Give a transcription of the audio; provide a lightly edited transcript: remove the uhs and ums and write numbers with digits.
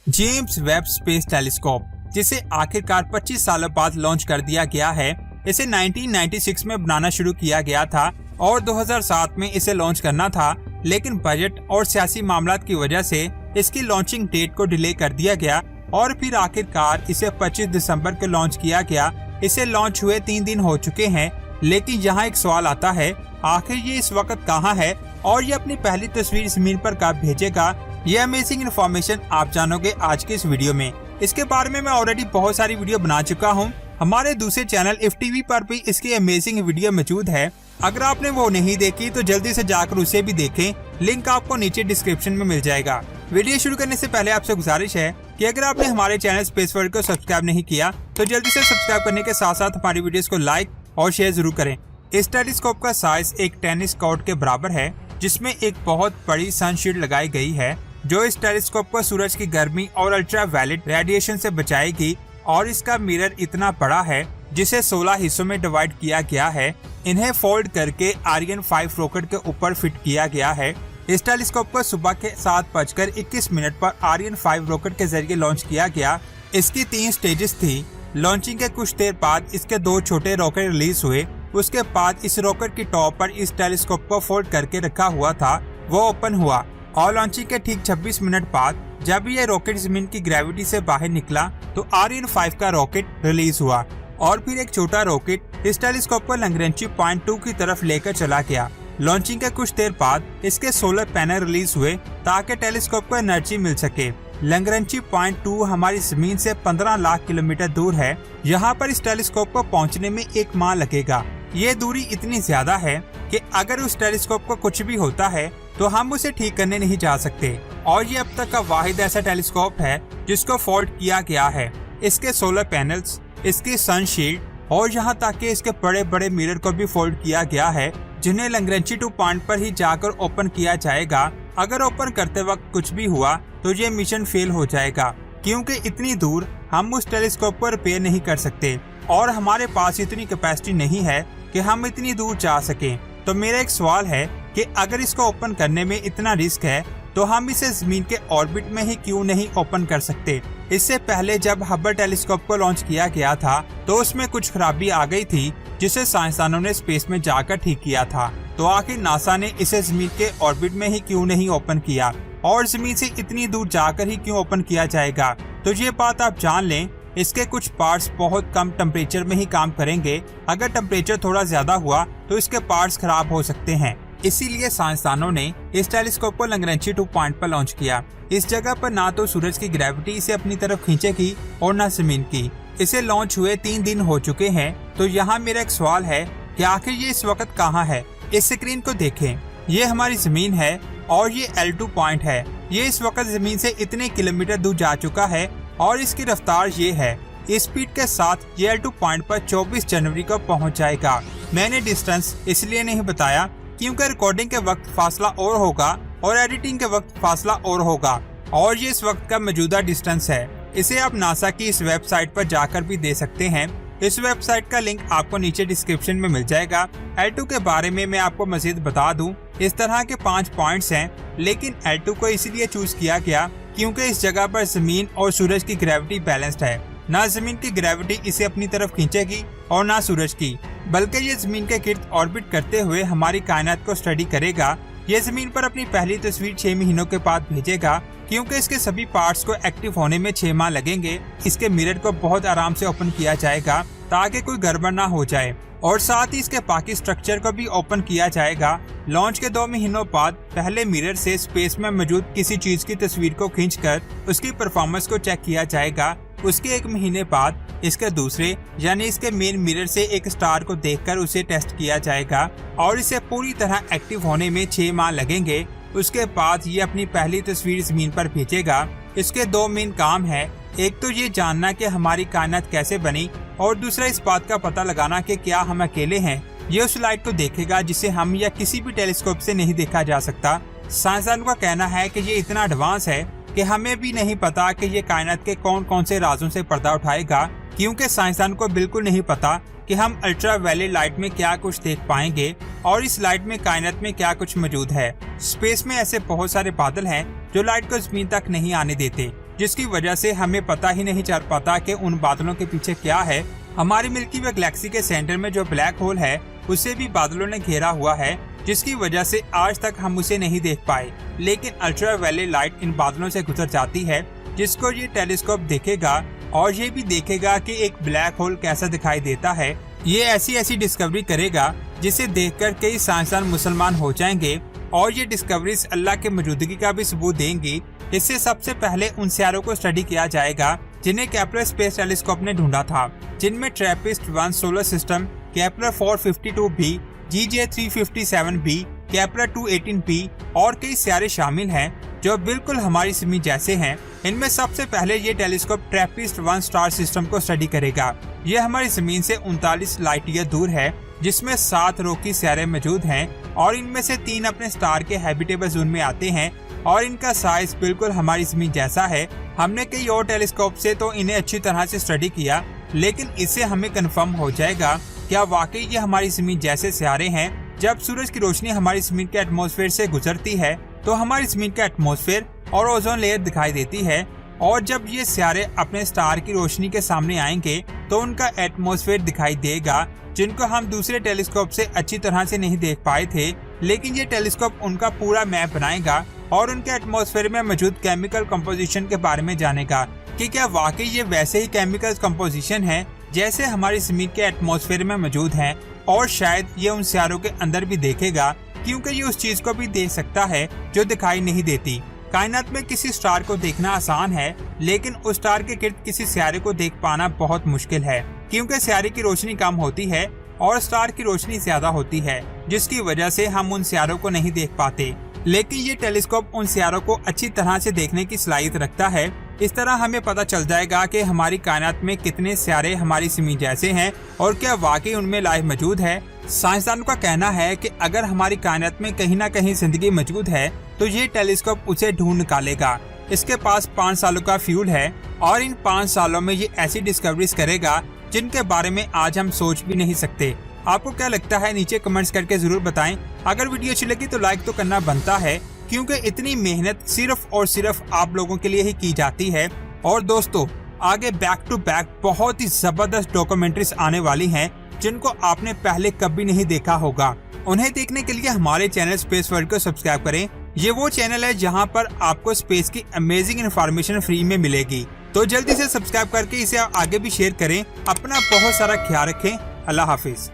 James Webb space telescope, जिसे आखिरकार 25 सालों बाद लॉन्च कर दिया गया है। इसे 1996 में बनाना शुरू किया गया था और 2007 में इसे लॉन्च करना था, लेकिन बजट और सियासी मामलात की वजह से इसकी लॉन्चिंग डेट को डिले कर दिया गया और फिर आखिरकार इसे 25 दिसंबर को लॉन्च किया गया। इसे लॉन्च हुए 3 दिन हो चुके हैं, लेकिन यहाँ एक सवाल आता है, आखिर ये इस वक्त कहाँ है और ये अपनी पहली तस्वीर जमीन पर कब भेजेगा? ये अमेजिंग इन्फॉर्मेशन आप जानोगे आज के इस वीडियो में। इसके बारे में मैं ऑलरेडी बहुत सारी वीडियो बना चुका हूँ। हमारे दूसरे चैनल इफ टीवी पर भी इसकी अमेजिंग वीडियो मौजूद है। अगर आपने वो नहीं देखी तो जल्दी से जाकर उसे भी देखें, लिंक आपको नीचे डिस्क्रिप्शन में मिल जाएगा। वीडियो शुरू करने से पहले आपसे गुजारिश है कि अगर आपने हमारे चैनल स्पेस वर्ल्ड को सब्सक्राइब नहीं किया तो जल्दी से सब्सक्राइब करने के साथ साथ हमारी वीडियोस को लाइक और शेयर जरूर करें। इस टेलीस्कोप का साइज एक टेनिस कोर्ट के बराबर है, जिसमें एक बहुत बड़ी सनशील्ड लगाई गई है जो इस टेलीस्कोप को सूरज की गर्मी और अल्ट्रावायलेट रेडिएशन से बचाएगी। और इसका मिरर इतना बड़ा है जिसे 16 हिस्सों में डिवाइड किया गया है। इन्हें फोल्ड करके आर्यन 5 रॉकेट के ऊपर फिट किया गया है। इस टेलीस्कोप को सुबह के 7:21 पर आर्यन 5 रॉकेट के जरिए लॉन्च किया गया। इसकी 3 स्टेजेस थी। लॉन्चिंग के कुछ देर बाद इसके 2 छोटे रॉकेट रिलीज हुए। उसके बाद इस रॉकेट की टॉप पर इस टेलीस्कोप को फोल्ड करके रखा हुआ था, वो ओपन हुआ और लॉन्चिंग के ठीक 26 मिनट बाद जब ये रॉकेट जमीन की ग्रेविटी से बाहर निकला तो आर्यन 5 का रॉकेट रिलीज हुआ और फिर एक छोटा रॉकेट इस टेलीस्कोप को लैग्रेंची पॉइंट 2 की तरफ लेकर चला गया। लॉन्चिंग के कुछ देर बाद इसके सोलर पैनल रिलीज हुए ताकि टेलीस्कोप को एनर्जी मिल सके। लैग्रेंची पॉइंट 2 हमारी जमीन से 15 लाख किलोमीटर दूर है। यहाँ पर इस टेलीस्कोप को पहुँचने में 1 माह लगेगा। ये दूरी इतनी ज्यादा है कि अगर उस टेलीस्कोप को कुछ भी होता है तो हम उसे ठीक करने नहीं जा सकते। और ये अब तक का वाहिद ऐसा टेलीस्कोप है जिसको फोल्ड किया गया है। इसके सोलर पैनल्स, इसकी सनशील्ड और यहाँ तक कि इसके बड़े बड़े मिरर को भी फोल्ड किया गया है, जिन्हें लैग्रेंची 2 पॉइंट पर ही जाकर ओपन किया जाएगा। अगर ओपन करते वक्त कुछ भी हुआ तो ये मिशन फेल हो जाएगा, क्योंकि इतनी दूर हम उस टेलीस्कोप को रिपेयर नहीं कर सकते और हमारे पास इतनी कैपेसिटी नहीं है कि हम इतनी दूर जा सकें। तो मेरा एक सवाल है कि अगर इसको ओपन करने में इतना रिस्क है तो हम इसे जमीन के ऑर्बिट में ही क्यों नहीं ओपन कर सकते? इससे पहले जब हबल टेलीस्कोप को लॉन्च किया गया था तो उसमें कुछ खराबी आ गई थी, जिसे साइंसदानों ने स्पेस में जाकर ठीक किया था। तो आखिर नासा ने इसे जमीन के ऑर्बिट में ही क्यों नहीं ओपन किया और जमीन से इतनी दूर जाकर ही क्यों ओपन किया जाएगा? तो ये बात आप जान लें, इसके कुछ पार्ट्स बहुत कम टेम्परेचर में ही काम करेंगे। अगर टेम्परेचर थोड़ा ज्यादा हुआ तो इसके पार्ट्स खराब हो सकते हैं। इसीलिए साइंसदानों ने इस टेलीस्कोप को लैग्रेंची 2 पॉइंट पर लॉन्च किया। इस जगह पर ना तो सूरज की ग्रेविटी इसे अपनी तरफ खींचेगी और ना जमीन की। इसे लॉन्च हुए 3 दिन हो चुके हैं। तो यहाँ मेरा एक सवाल है कि आखिर ये इस वक्त कहाँ है? इस स्क्रीन को देखें, ये हमारी जमीन है और ये L2 पॉइंट है। ये इस वक्त जमीन से इतने किलोमीटर दूर जा चुका है और इसकी रफ्तार ये है। इस स्पीड के साथ ये L2 पॉइंट पर 24 जनवरी को पहुंच जाएगा। मैंने डिस्टेंस इसलिए नहीं बताया क्योंकि रिकॉर्डिंग के वक्त फासला और होगा और एडिटिंग के वक्त फासला और होगा, और ये इस वक्त का मौजूदा डिस्टेंस है। इसे आप नासा की इस वेबसाइट पर जाकर भी दे सकते हैं। इस वेबसाइट का लिंक आपको नीचे डिस्क्रिप्शन में मिल जाएगा। L2 के बारे में मैं आपको मजीद बता दूं, इस तरह के 5 पॉइंट्स हैं, लेकिन L2 को इसीलिए चूज किया गया क्योंकि इस जगह पर जमीन और सूरज की ग्रेविटी बैलेंस्ड है। ना जमीन की ग्रेविटी इसे अपनी तरफ खींचेगी और ना सूरज की, बल्कि ये जमीन के गिर्द ऑर्बिट करते हुए हमारी कायनात को स्टडी करेगा। ये जमीन पर अपनी पहली तस्वीर 6 महीनों के बाद भेजेगा, क्योंकि इसके सभी पार्ट्स को एक्टिव होने में 6 माह लगेंगे। इसके मिरर को बहुत आराम से ओपन किया जाएगा ताकि कोई गड़बड़ ना हो जाए, और साथ ही इसके बाकी स्ट्रक्चर को भी ओपन किया जाएगा। लॉन्च के 2 महीनों बाद पहले मिरर से स्पेस में मौजूद किसी चीज की तस्वीर को खींचकर उसकी परफॉर्मेंस को चेक किया जाएगा। उसके 1 महीने बाद इसके दूसरे यानी इसके मेन मिरर से एक स्टार को देखकर उसे टेस्ट किया जाएगा और इसे पूरी तरह एक्टिव होने में 6 माह लगेंगे। उसके बाद ये अपनी पहली तस्वीर जमीन पर भेजेगा। इसके 2 मेन काम है, एक तो ये जानना कि हमारी कायनात कैसे बनी और दूसरा इस बात का पता लगाना कि क्या हम अकेले हैं। ये उस लाइट को देखेगा जिसे हम या किसी भी टेलीस्कोप से नहीं देखा जा सकता। साइंसदानों का कहना है कि ये इतना एडवांस है कि हमें भी नहीं पता कि ये कायनात के कौन कौन से राजों से पर्दा उठाएगा, क्योंकि साइंसदान को बिल्कुल नहीं पता कि हम अल्ट्रावायलेट लाइट में क्या कुछ देख पाएंगे और इस लाइट में कायनात में क्या कुछ मौजूद है। स्पेस में ऐसे बहुत सारे बादल हैं जो लाइट को जमीन तक नहीं आने देते। जिसकी वजह से हमें पता ही नहीं चल पाता कि उन बादलों के पीछे क्या है। हमारी मिल्की वे गैलेक्सी के सेंटर में जो ब्लैक होल है उसे भी बादलों ने घेरा हुआ है, जिसकी वजह से आज तक हम उसे नहीं देख पाए। लेकिन अल्ट्रावायलेट लाइट इन बादलों से गुजर जाती है, जिसको ये टेलीस्कोप देखेगा और ये भी देखेगा कि एक ब्लैक होल कैसा दिखाई देता है। ये ऐसी डिस्कवरी करेगा जिसे देखकर कई साइंसदान मुसलमान हो जाएंगे और ये डिस्कवरीज अल्लाह के मौजूदगी का भी सबूत देंगी। इससे सबसे पहले उन सितारों को स्टडी किया जाएगा जिन्हें केपलर स्पेस टेलीस्कोप ने ढूंढा था, जिनमें TRAPPIST-1 solar system, Kepler 452b, GJ357b, Kepler 218b और कई सितारे शामिल हैं जो बिल्कुल हमारी ज़मीन जैसे हैं। इनमें सबसे पहले ये टेलीस्कोप ट्रैपिस्ट-1 स्टार सिस्टम को स्टडी करेगा। ये हमारी ज़मीन से 39 लाइट ईयर दूर है, जिसमें 7 रोकी सितारे मौजूद हैं और इनमें से 3 अपने स्टार के हैबिटेबल जोन में आते हैं और इनका साइज बिल्कुल हमारी ज़मीन जैसा है। हमने कई और टेलीस्कोप से तो इन्हें अच्छी तरह से स्टडी किया, लेकिन इससे हमें कंफर्म हो जाएगा क्या वाकई ये हमारी ज़मीन जैसे सितारे हैं। जब सूरज की रोशनी हमारी ज़मीन के एटमॉस्फेयर से गुजरती है तो हमारी ज़मीन का एटमॉस्फेयर और ओजोन लेयर दिखाई देती है, और जब ये सितारे अपने स्टार की रोशनी के सामने आएंगे तो उनका एटमॉस्फेयर दिखाई देगा, जिनको हम दूसरे टेलीस्कोप से अच्छी तरह से नहीं देख पाए थे। लेकिन ये टेलीस्कोप उनका पूरा मैप बनाएगा और उनके एटमॉस्फेयर में मौजूद केमिकल कंपोजिशन के बारे में जानेगा कि क्या वाकई ये वैसे ही केमिकल कंपोजिशन है जैसे हमारी ज़मीन के एटमॉस्फेयर में मौजूद हैं। और शायद ये उन सितारों के अंदर भी देखेगा, क्योंकि ये उस चीज को भी देख सकता है जो दिखाई नहीं देती। कायनात में किसी स्टार को देखना आसान है, लेकिन उस स्टार के गिर्द किसी सितारे को देख पाना बहुत मुश्किल है, क्योंकि सितारे की रोशनी कम होती है और स्टार की रोशनी ज्यादा होती है, जिसकी वजह से हम उन सितारों को नहीं देख पाते। लेकिन ये टेलीस्कोप उन सितारों को अच्छी तरह से देखने की सलाहियत रखता है। इस तरह हमें पता चल जाएगा कि हमारी कायनात में कितने सितारे हमारी ज़मीन जैसे हैं और क्या वाकई उनमें लाइफ मौजूद है। साइंसदानों का कहना है कि अगर हमारी कायनात में कहीं ना कहीं जिंदगी मौजूद है तो ये टेलीस्कोप उसे ढूंढ निकालेगा। इसके पास 5 सालों का फ्यूल है और इन 5 सालों में ये ऐसी डिस्कवरीज करेगा जिनके बारे में आज हम सोच भी नहीं सकते। आपको क्या लगता है, नीचे कमेंट्स करके जरूर बताएं। अगर वीडियो अच्छी लगी तो लाइक तो करना बनता है, क्योंकि इतनी मेहनत सिर्फ और सिर्फ आप लोगों के लिए ही की जाती है। और दोस्तों, आगे बैक टू बैक बहुत ही जबरदस्त डॉक्यूमेंट्रीज आने वाली हैं जिनको आपने पहले कभी नहीं देखा होगा। उन्हें देखने के लिए हमारे चैनल स्पेस वर्ल्ड को सब्सक्राइब करें। ये वो चैनल है जहां पर आपको स्पेस की अमेजिंग इन्फॉर्मेशन फ्री में मिलेगी। तो जल्दी से सब्सक्राइब करके इसे आगे भी शेयर करें। अपना बहुत सारा ख्याल रखें। अल्लाह हाफिज।